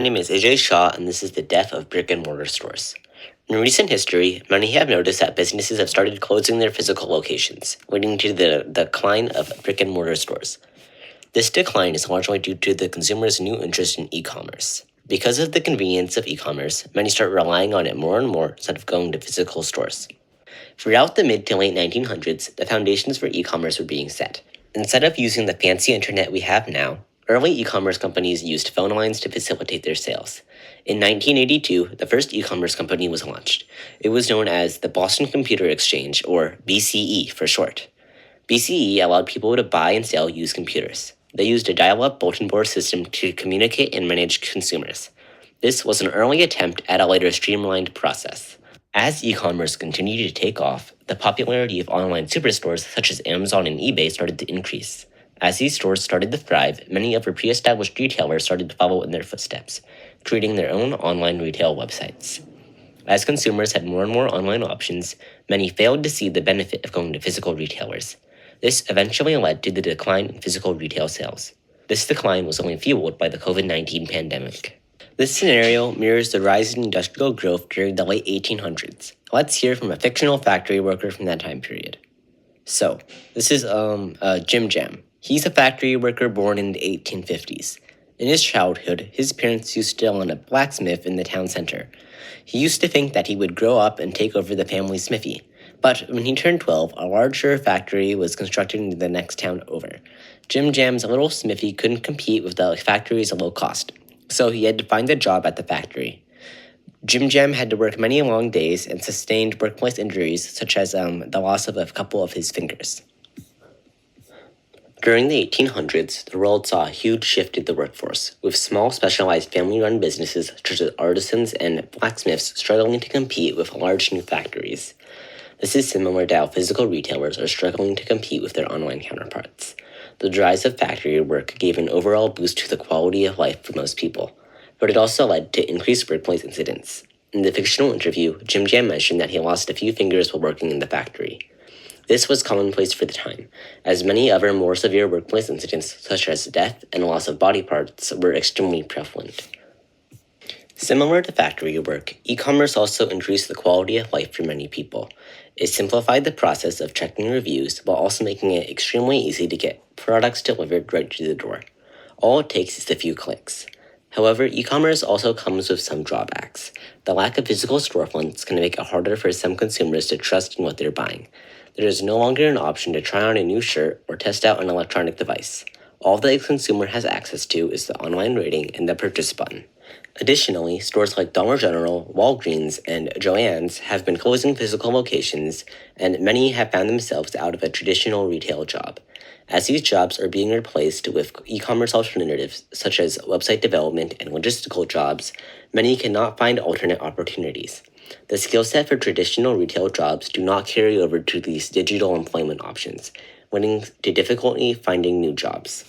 My name is Ajay Shah, and this is the death of brick and mortar stores. In recent history, many have noticed that businesses have started closing their physical locations, leading to the decline of brick and mortar stores. This decline is largely due to the consumer's new interest in e-commerce. Because of the convenience of e-commerce, many start relying on it more and more instead of going to physical stores. Throughout the mid to late 1900s, the foundations for e-commerce were being set. Instead of using the fancy internet we have now, early e-commerce companies used phone lines to facilitate their sales. In 1982, the first e-commerce company was launched. It was known as the Boston Computer Exchange, or BCE for short. BCE allowed people to buy and sell used computers. They used a dial-up bulletin board system to communicate and manage consumers. This was an early attempt at a later streamlined process. As e-commerce continued to take off, the popularity of online superstores such as Amazon and eBay started to increase. As these stores started to thrive, many of the pre-established retailers started to follow in their footsteps, creating their own online retail websites. As consumers had more and more online options, many failed to see the benefit of going to physical retailers. This eventually led to the decline in physical retail sales. This decline was only fueled by the COVID-19 pandemic. This scenario mirrors the rise in industrial growth during the late 1800s. Let's hear from a fictional factory worker from that time period. So, this is Jim Jam. He's a factory worker born in the 1850s. In his childhood, his parents used to own a blacksmith in the town center. He used to think that he would grow up and take over the family smithy. But when he turned 12, a larger factory was constructed in the next town over. Jim Jam's little smithy couldn't compete with the factory's low cost, so he had to find a job at the factory. Jim Jam had to work many long days and sustained workplace injuries, such as the loss of a couple of his fingers. During the 1800s, the world saw a huge shift in the workforce, with small specialized family-run businesses such as artisans and blacksmiths struggling to compete with large new factories. This is similar to how physical retailers are struggling to compete with their online counterparts. The rise of factory work gave an overall boost to the quality of life for most people, but it also led to increased workplace incidents. In the fictional interview, Jim Jam mentioned that he lost a few fingers while working in the factory. This was commonplace for the time, as many other more severe workplace incidents, such as death and loss of body parts, were extremely prevalent. Similar to factory work, e-commerce also increased the quality of life for many people. It simplified the process of checking reviews while also making it extremely easy to get products delivered right to the door. All it takes is a few clicks. However, e-commerce also comes with some drawbacks. The lack of physical storefronts can make it harder for some consumers to trust in what they're buying. There is no longer an option to try on a new shirt or test out an electronic device. All the consumer has access to is the online rating and the purchase button. Additionally, stores like Dollar General, Walgreens, and Joann's have been closing physical locations, and many have found themselves out of a traditional retail job. As these jobs are being replaced with e-commerce alternatives such as website development and logistical jobs, many cannot find alternate opportunities. The skill set for traditional retail jobs do not carry over to these digital employment options, leading to difficulty finding new jobs.